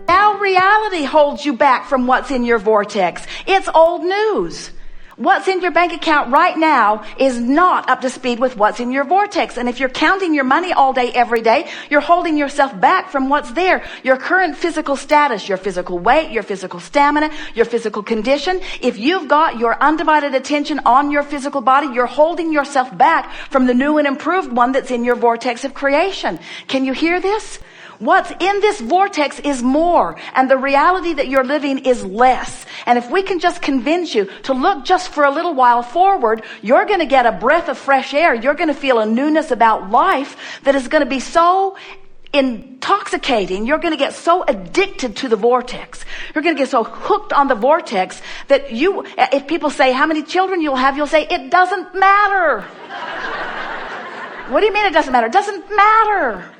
Now reality holds you back from what's in your vortex. It's old news. What's in your bank account right now is not up to speed with what's in your vortex. And if you're counting your money all day, every day, you're holding yourself back from what's there. Your current physical status, your physical weight, your physical stamina, your physical condition. If you've got your undivided attention on your physical body, you're holding yourself back from the new and improved one that's in your vortex of creation. Can you hear this? What's in this vortex is more, and the reality that you're living is less. And if we can just convince you to look just for a little while forward, you're going to get a breath of fresh air. You're going to feel a newness about life that is going to be so intoxicating. You're going to get so addicted to the vortex. You're going to get so hooked on the vortex that if people say how many children you'll have, you'll say, it doesn't matter. What do you mean it doesn't matter? It doesn't matter.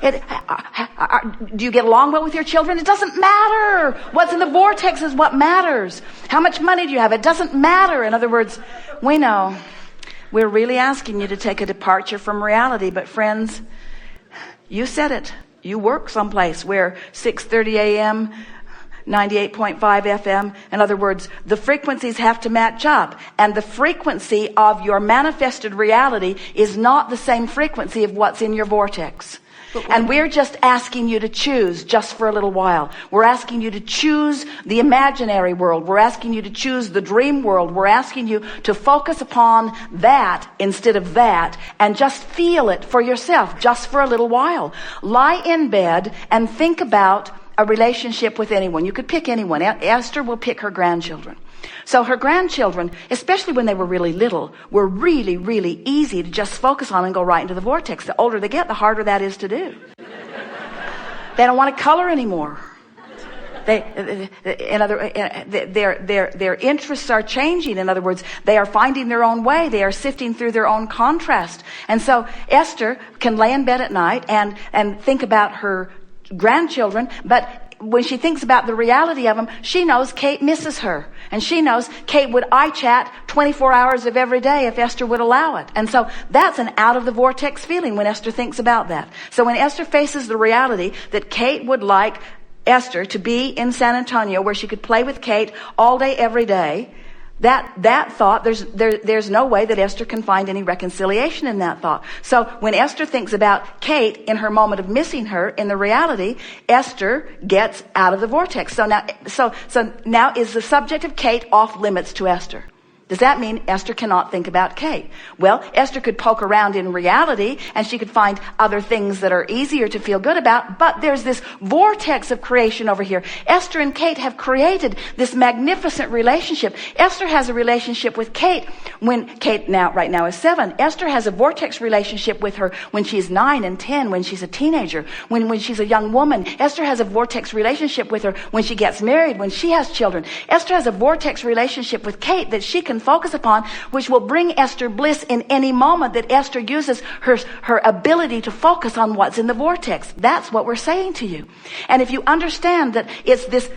Do you get along well with your children? It doesn't matter. What's in the vortex is what matters. How much money do you have? It doesn't matter. In other words, we know we're really asking you to take a departure from reality. But friends, you said it. You work someplace where 6:30 a.m., 98.5 FM. In other words, the frequencies have to match up. And the frequency of your manifested reality is not the same frequency of what's in your vortex. And we're just asking you to choose just for a little while. We're asking you to choose the imaginary world. We're asking you to choose the dream world. We're asking you to focus upon that instead of that and just feel it for yourself just for a little while. Lie in bed and think about a relationship with anyone. You could pick anyone. Esther will pick her grandchildren. So her grandchildren, especially when they were really little, were really, really easy to just focus on and go right into the vortex. The older they get, the harder that is to do. They don't want to color anymore. Their interests are changing. In other words, they are finding their own way. They are sifting through their own contrast. And so Esther can lay in bed at night and think about her grandchildren, but when she thinks about the reality of them, she knows Kate misses her. And she knows Kate would eye-chat 24 hours of every day if Esther would allow it. And so that's an out-of-the-vortex feeling when Esther thinks about that. So when Esther faces the reality that Kate would like Esther to be in San Antonio where she could play with Kate all day, every day, that thought, there's no way that Esther can find any reconciliation in that thought. So when Esther thinks about Kate in her moment of missing her in the reality, Esther gets out of the vortex. So now is the subject of Kate off limits to Esther? Does that mean Esther cannot think about Kate? Well, Esther could poke around in reality and she could find other things that are easier to feel good about, but there's this vortex of creation over here. Esther and Kate have created this magnificent relationship. Esther has a relationship with Kate when Kate right now is 7. Esther has a vortex relationship with her when she's 9 and 10, when she's a teenager, when she's a young woman. Esther has a vortex relationship with her when she gets married, when she has children. Esther has a vortex relationship with Kate that she can focus upon, which will bring Esther bliss in any moment that Esther uses her ability to focus on what's in the vortex. That's what we're saying to you. And if you understand that it's this,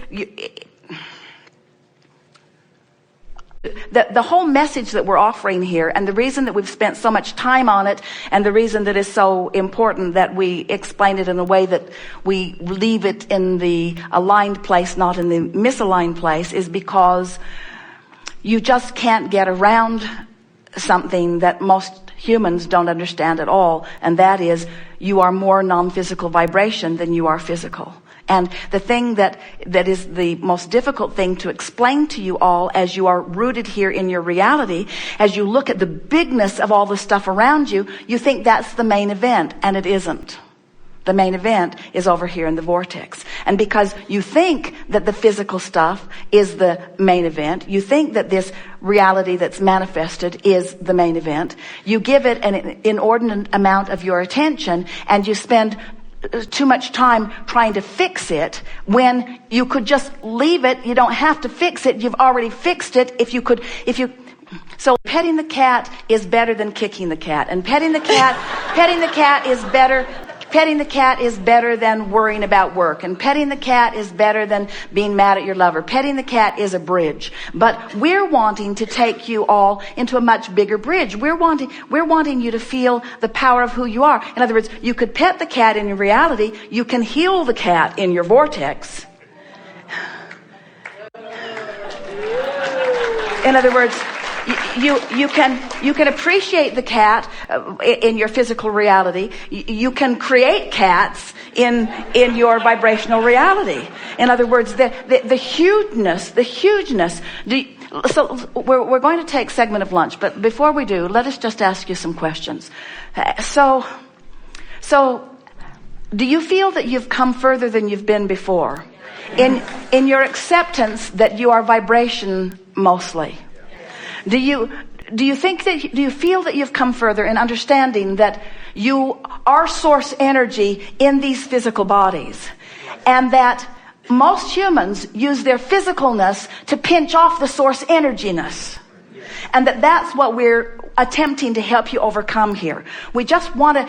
the whole message that we're offering here, and the reason that we've spent so much time on it, and the reason that it's so important that we explain it in a way that we leave it in the aligned place, not in the misaligned place, is because you just can't get around something that most humans don't understand at all, and that is you are more non-physical vibration than you are physical. And the thing that is the most difficult thing to explain to you all as you are rooted here in your reality, as you look at the bigness of all the stuff around you, you think that's the main event, and it isn't. The main event is over here in the vortex. And because you think that the physical stuff is the main event, you think that this reality that's manifested is the main event, you give it an inordinate amount of your attention, and you spend too much time trying to fix it when you could just leave it. You don't have to fix it. You've already fixed it. So petting the cat is better than kicking the cat, and petting the cat is better. Petting the cat is better than worrying about work. And petting the cat is better than being mad at your lover. Petting the cat is a bridge. But we're wanting to take you all into a much bigger bridge. We're wanting you to feel the power of who you are. In other words, you could pet the cat in your reality. You can heal the cat in your vortex. In other words, you can appreciate the cat in your physical reality. You can create cats in your vibrational reality. In other words, the hugeness. So we're going to take a segment of lunch, but before we do, let us just ask you some questions. So do you feel that you've come further than you've been before? In your acceptance that you are vibration mostly? Do you feel that you've come further in understanding that you are source energy in these physical bodies, and that most humans use their physicalness to pinch off the source energiness, and that's what we're attempting to help you overcome here. We just want to,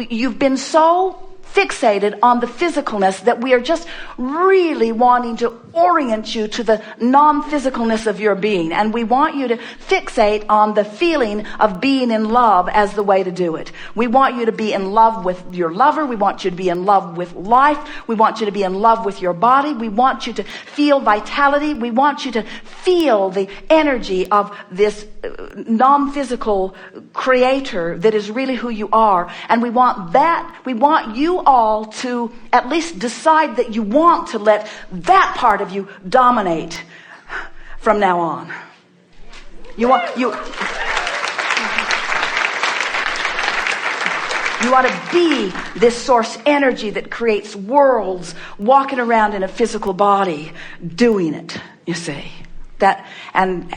you've been so fixated on the physicalness that we are just really wanting to orient you to the non-physicalness of your being, and we want you to fixate on the feeling of being in love as the way to do it. We want you to be in love with your lover. We want you to be in love with life. We want you to be in love with your body. We want you to feel vitality. We want you to feel the energy of this non-physical creator that is really who you are. And we want you all to at least decide that you want to let that part of you dominate from now on. You want to be this source energy that creates worlds, walking around in a physical body, doing it, you see. That and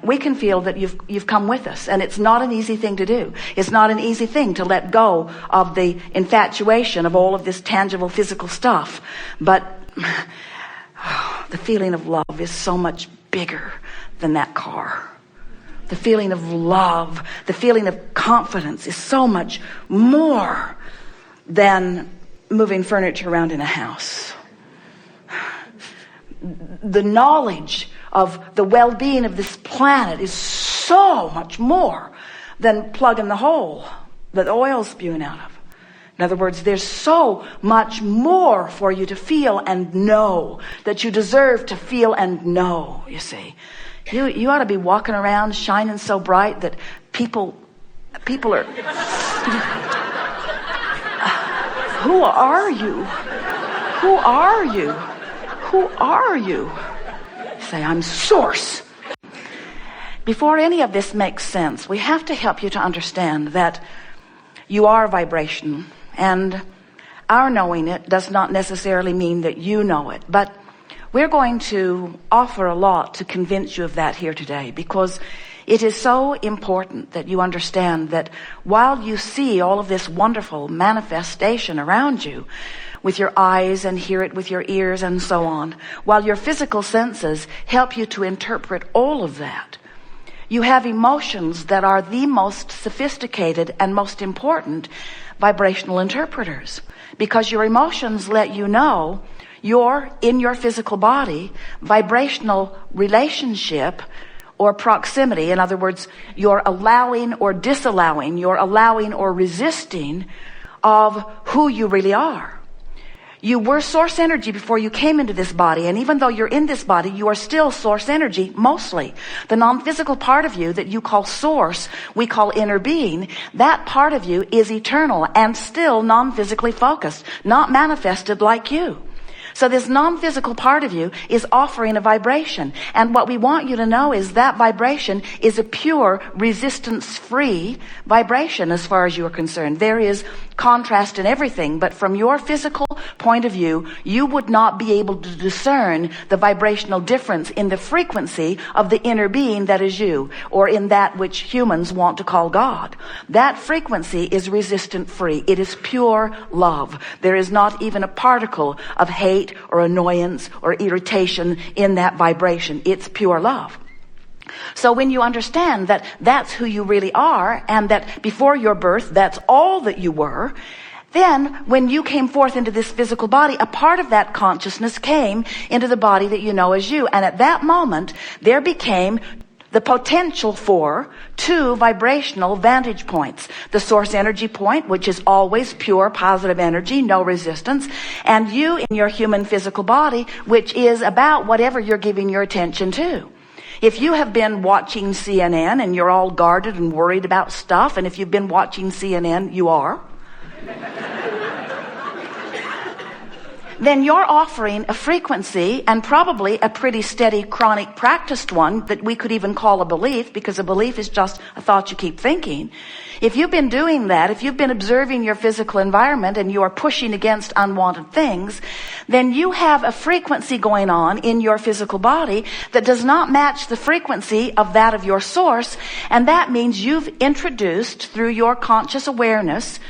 we can feel that you've come with us, and it's not an easy thing to do. It's not an easy thing to let go of the infatuation of all of this tangible physical stuff. But the feeling of love is so much bigger than that car. The feeling of love, the feeling of confidence is so much more than moving furniture around in a house. The knowledge of the well-being of this planet is so much more than plugging the hole that the oil's spewing out of. In other words, there's so much more for you to feel and know that you deserve to feel and know, you see. You ought to be walking around shining so bright that people are... Who are you? Who are you? Who are you? Say, I'm source. Before any of this makes sense, we have to help you to understand that you are vibration, and our knowing it does not necessarily mean that you know it. But we're going to offer a lot to convince you of that here today, because it is so important that you understand that while you see all of this wonderful manifestation around you, with your eyes and hear it with your ears and so on, while your physical senses help you to interpret all of that, you have emotions that are the most sophisticated and most important vibrational interpreters, because your emotions let you know your, in your physical body, vibrational relationship or proximity. In other words, you're allowing or disallowing, you're allowing or resisting of who you really are. You were source energy before you came into this body, and even though you're in this body, you are still source energy, mostly. The non-physical part of you that you call source, we call inner being, that part of you is eternal and still non-physically focused, not manifested like you. So this non-physical part of you is offering a vibration. And what we want you to know is that vibration is a pure, resistance-free vibration as far as you are concerned. There is contrast in everything, but from your physical point of view, you would not be able to discern the vibrational difference in the frequency of the inner being that is you, or in that which humans want to call God. That frequency is resistant-free. It is pure love. There is not even a particle of hate or annoyance or irritation in that vibration. It's pure love. So when you understand that that's who you really are, and that before your birth, that's all that you were, Then, when you came forth into this physical body, a part of that consciousness came into the body that you know as you. And at that moment, there became the potential for two vibrational vantage points. The source energy point, which is always pure positive energy, no resistance. And you in your human physical body, which is about whatever you're giving your attention to. If you have been watching CNN and you're all guarded and worried about stuff, and if you've been watching CNN, you are, then you're offering a frequency, and probably a pretty steady, chronic, practiced one that we could even call a belief, because a belief is just a thought you keep thinking. If you've been doing that, if you've been observing your physical environment and you are pushing against unwanted things, then you have a frequency going on in your physical body that does not match the frequency of that of your source, and that means you've introduced, through your conscious awareness,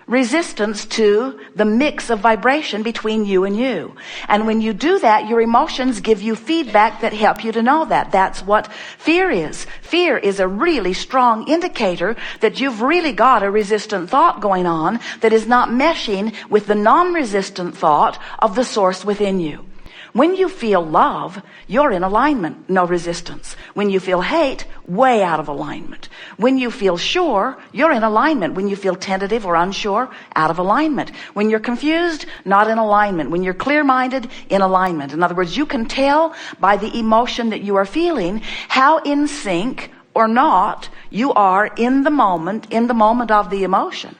resistance to the mix of vibration between you and you. And when you do that, your emotions give you feedback that help you to know that. That's what fear is. Fear is a really strong indicator that you've really got a resistant thought going on that is not meshing with the non-resistant thought of the source within you. When you feel love, you're in alignment, no resistance. When you feel hate, way out of alignment. When you feel sure, you're in alignment. When you feel tentative or unsure, out of alignment. When you're confused, not in alignment. When you're clear-minded, in alignment. In other words, you can tell by the emotion that you are feeling how in sync or not you are in the moment of the emotion.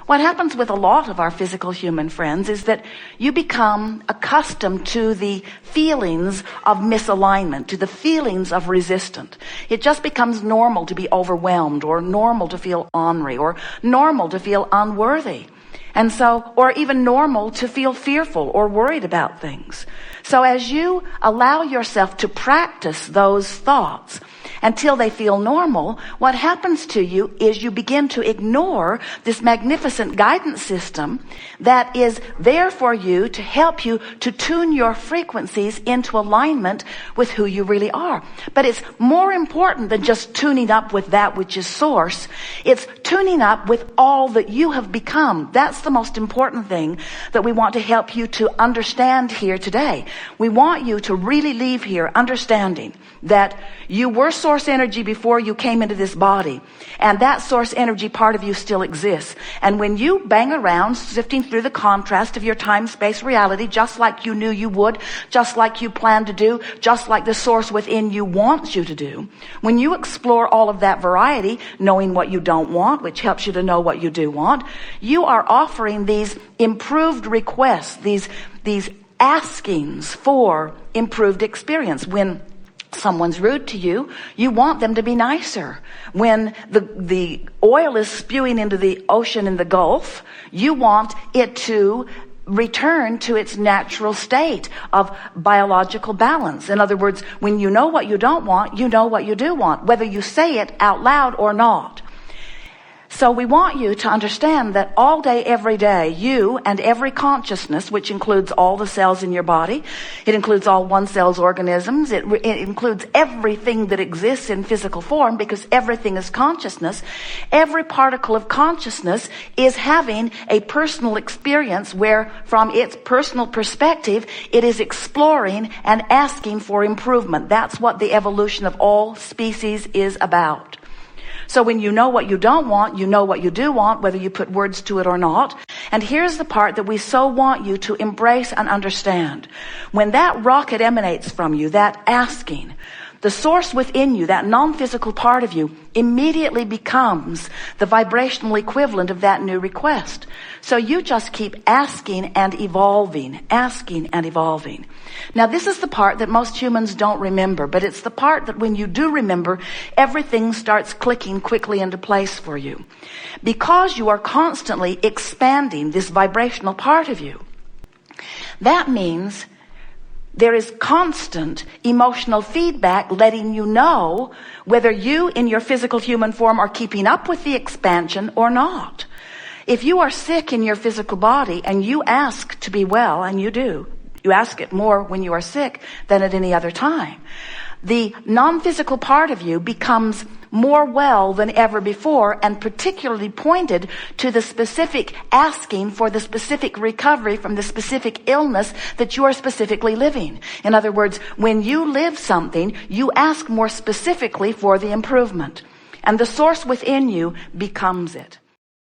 What happens with a lot of our physical human friends is that you become accustomed to the feelings of misalignment, to the feelings of resistance. It just becomes normal to be overwhelmed, or normal to feel ornery, or normal to feel unworthy. And so, or even normal to feel fearful or worried about things. So as you allow yourself to practice those thoughts until they feel normal, what happens to you is you begin to ignore this magnificent guidance system that is there for you to help you to tune your frequencies into alignment with who you really are. But it's more important than just tuning up with that which is source. It's tuning up with all that you have become. That's the most important thing that we want to help you to understand here today. We want you to really leave here understanding that you were source energy before you came into this body, and that source energy part of you still exists. And when you bang around sifting through the contrast of your time-space reality, just like you knew you would, just like you planned to do, just like the source within you wants you to do, when you explore all of that variety, knowing what you don't want, which helps you to know what you do want, you are offering these improved requests, these askings for improved experience. When someone's rude to you, you want them to be nicer. When the oil is spewing into the ocean in the Gulf, you want it to return to its natural state of biological balance. In other words, when you know what you don't want, you know what you do want, whether you say it out loud or not. So we want you to understand that all day, every day, you and every consciousness, which includes all the cells in your body, it includes all one cell's organisms, it includes everything that exists in physical form, because everything is consciousness. Every particle of consciousness is having a personal experience where, from its personal perspective, it is exploring and asking for improvement. That's what the evolution of all species is about. So when you know what you don't want, you know what you do want, whether you put words to it or not. And here's the part that we so want you to embrace and understand. When that rocket emanates from you, that asking, the source within you, that non-physical part of you, immediately becomes the vibrational equivalent of that new request. So you just keep asking and evolving, asking and evolving. Now this is the part that most humans don't remember, but it's the part that when you do remember, everything starts clicking quickly into place for you. Because you are constantly expanding this vibrational part of you, that means there is constant emotional feedback letting you know whether you in your physical human form are keeping up with the expansion or not. If you are sick in your physical body and you ask to be well, and you do, you ask it more when you are sick than at any other time, the non-physical part of you becomes more well than ever before, and particularly pointed to the specific asking for the specific recovery from the specific illness that you are specifically living. In other words, when you live something, you ask more specifically for the improvement, and the source within you becomes it.